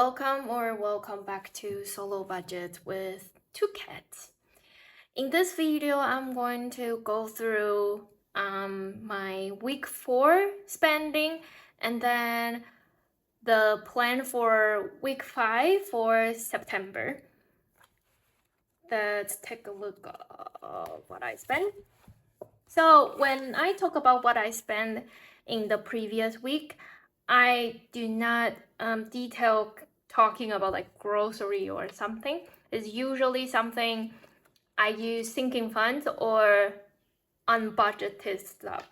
welcome back to Solo Budget with 2 cats. In this video, I'm going to go through my week 4 spending and then the plan for week 5 for September. Let's take a look at what I spent. So when I talk about what I spent in the previous week, I do not detail talking about like grocery or something. It's usually something I use sinking funds or unbudgeted stuff.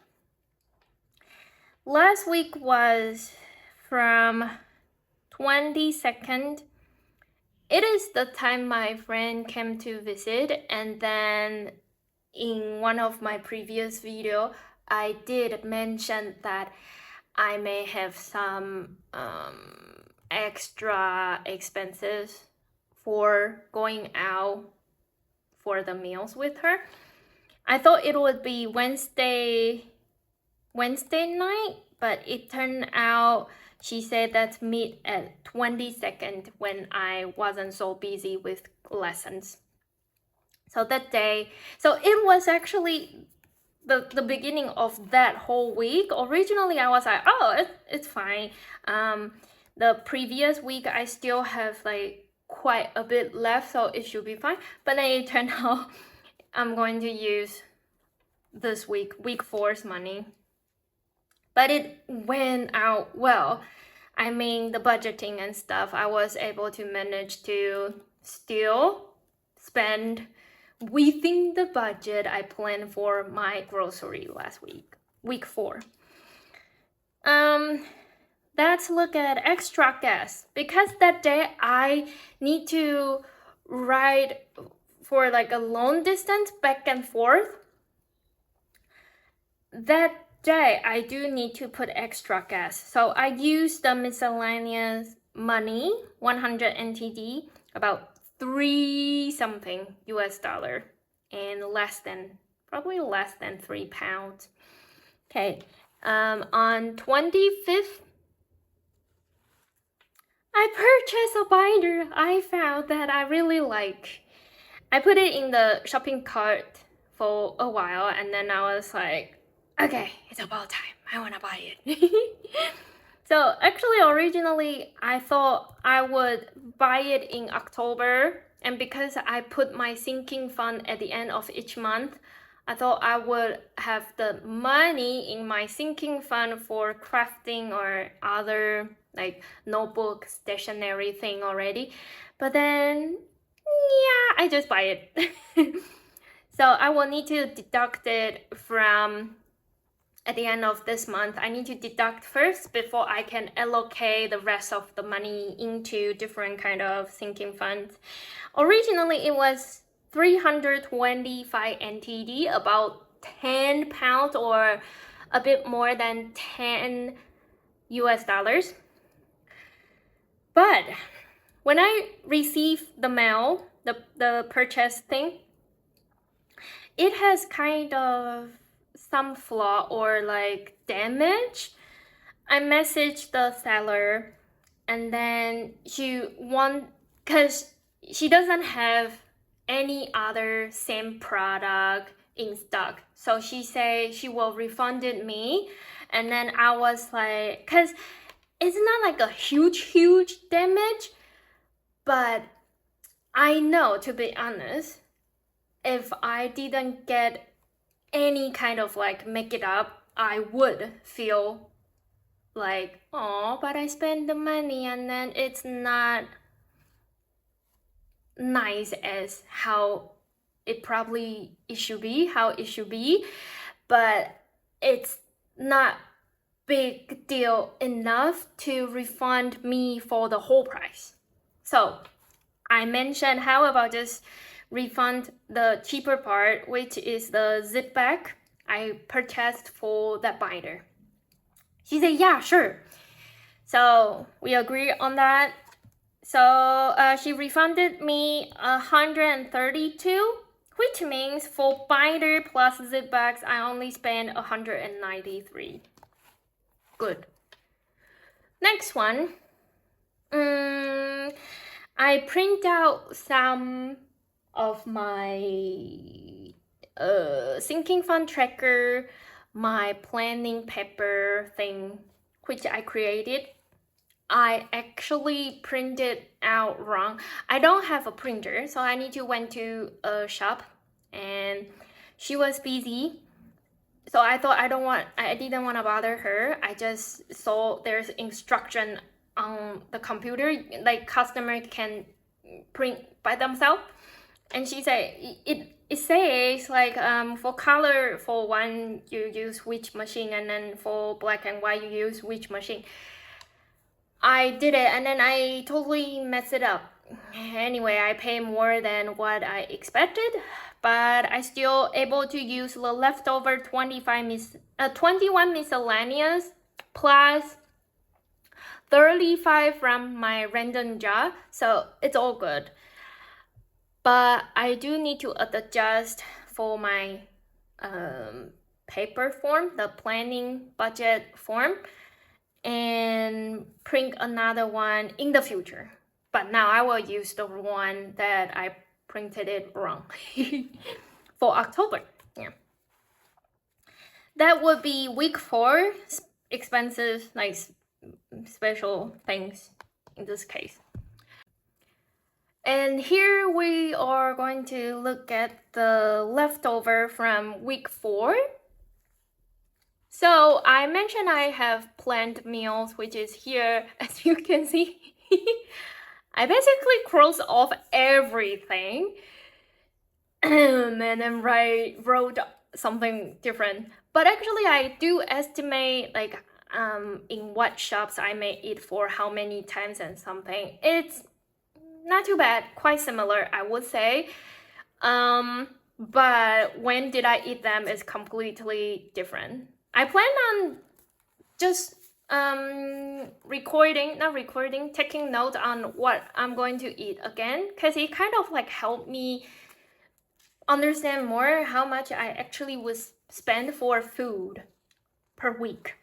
Last week was from 22nd. It is the time my friend came to visit, and then in one of my previous video, I did mention that I may have some extra expenses for going out for the meals with her. I thought it would be Wednesday night, but it turned out she said let's meet at 22nd when I wasn't so busy with lessons. So that day, so it was actually the beginning of that whole week. Originally, I was like, oh, it's fine. The previous week, I still have like quite a bit left, so it should be fine. But then it turned out I'm going to use this week 4's money. But it went out well. I mean, the budgeting and stuff, I was able to manage to still spend within the budget I planned for my grocery last week 4. Let's look at extra gas. Because that day I need to ride for like a long distance back and forth. That day I do need to put extra gas. So I use the miscellaneous money, 100 NTD, about 3 something US dollar, and probably less than 3 pounds. Okay, on 25th, I purchased a binder I found that I really like. I put it in the shopping cart for a while, and then I was like, okay, it's about time. I want to buy it. So actually, originally, I thought I would buy it in October. And because I put my sinking fund at the end of each month, I thought I would have the money in my sinking fund for crafting or other like notebook, stationery thing already. But then, yeah, I just buy it. So I will need to deduct it from at the end of this month. I need to deduct first before I can allocate the rest of the money into different kind of sinking funds. Originally, it was 325 NTD, about 10 pounds or a bit more than 10 US dollars. But when I received the mail, the purchase thing, it has kind of some flaw or like damage. I messaged the seller, and then because she doesn't have any other same product in stock, so she said she will refund it me. And then I was like, because it's not like a huge damage, but I know, to be honest, if I didn't get any kind of like make it up, I would feel like, oh, but I spent the money and then it's not nice as how it should be, but it's not big deal enough to refund me for the whole price. So I mentioned, how about just refund the cheaper part, which is the zip bag I purchased for that binder. She said, yeah, sure. So we agree on that. So she refunded me 132, which means for binder plus zip bags, I only spent 193. Good. Next one. I print out some of my sinking fund tracker, my planning paper thing, which I created. I actually printed out wrong. I don't have a printer, so I need to went to a shop, and she was busy. So I thought I didn't want to bother her. I just saw there's instruction on the computer, like customer can print by themselves. And she said it says like for color, for one you use which machine, and then for black and white you use which machine. I did it, and then I totally messed it up. Anyway, I pay more than what I expected, but I still able to use the leftover 21 miscellaneous plus 35 from my random job, so it's all good. But I do need to adjust for my paper form, the planning budget form, and print another one in the future. But now I will use the one that I printed it wrong for October. Yeah, that would be week 4 expensive, like special things in this case. And here we are going to look at the leftover from week 4. So I mentioned I have planned meals, which is here, as you can see. I basically crossed off everything and then wrote something different. But actually I do estimate like in what shops I may eat for how many times and something. It's not too bad, quite similar, I would say. But when did I eat them is completely different. I plan on just taking note on what I'm going to eat again, because it kind of like helped me understand more how much I actually would spend for food per week.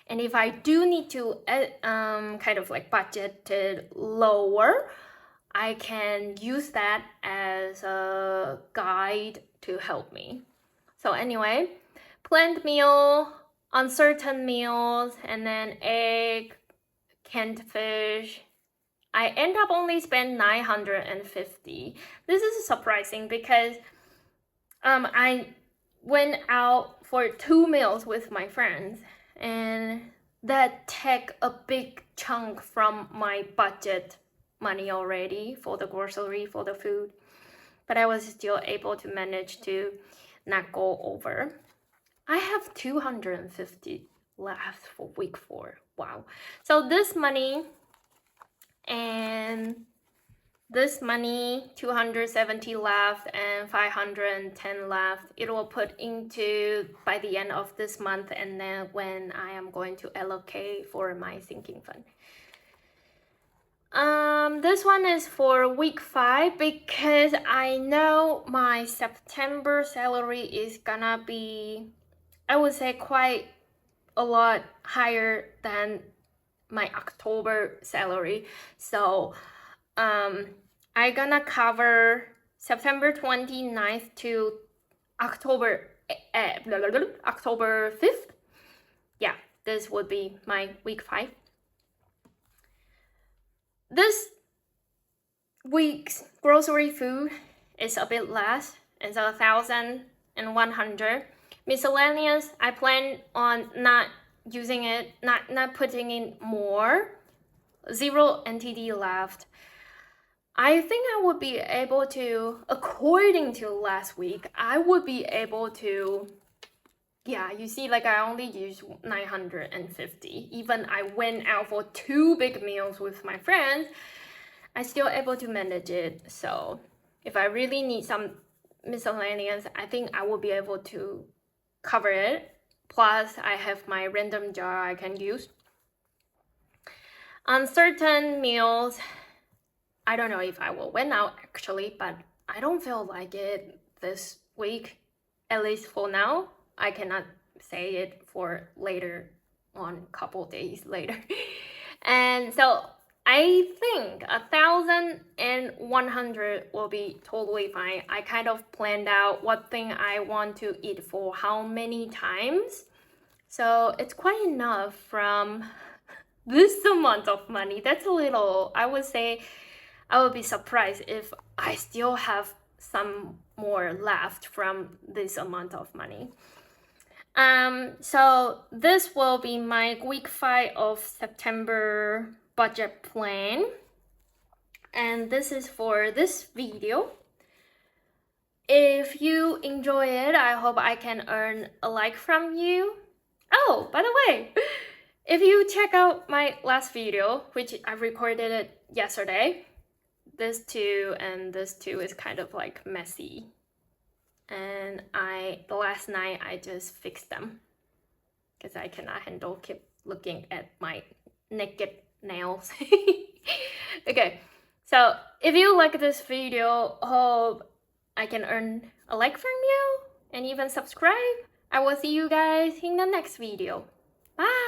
And if I do need to kind of like budget it lower, I can use that as a guide to help me. So anyway, planned meal, uncertain meals, and then egg, canned fish. I end up only spend 950. This is surprising because I went out for 2 meals with my friends, and that take a big chunk from my budget money already for the grocery, for the food. But I was still able to manage to not go over. I have 250 left for week 4. Wow. So this money and this money, 270 left and 510 left, it will put into by the end of this month, and then when I am going to allocate for my sinking fund. This one is for week 5 because I know my September salary is gonna be, I would say, quite a lot higher than my October salary. So I gonna cover September 29th to October 5th. Yeah, this would be my week 5. This week's grocery food is a bit less. It's 1,100. Miscellaneous, I plan on not using it, not putting in more. 0 NTD left. I think I would be able to, according to last week, I would be able to, yeah, you see, like I only used 950. Even I went out for 2 big meals with my friends, I still able to manage it. So if I really need some miscellaneous, I think I will be able to cover it. Plus I have my random jar I can use. On certain meals, I don't know if I will win out actually, but I don't feel like it this week, at least for now. I cannot say it for later on, couple days later. And so I I think 1,100 will be totally fine. I kind of planned out what thing I want to eat for how many times. So it's quite enough from this amount of money. That's a little, I would say, I would be surprised if I still have some more left from this amount of money. So this will be my week 5 of September budget plan. And this is for this video. If you enjoy it, I hope I can earn a like from you. Oh, by the way, if you check out my last video, which I recorded it yesterday, this two and this two is kind of like messy. And the last night I just fixed them because I cannot handle keep looking at my naked nails. Okay, so if you like this video, hope I can earn a like from you and even subscribe. I will see you guys in the next video. Bye!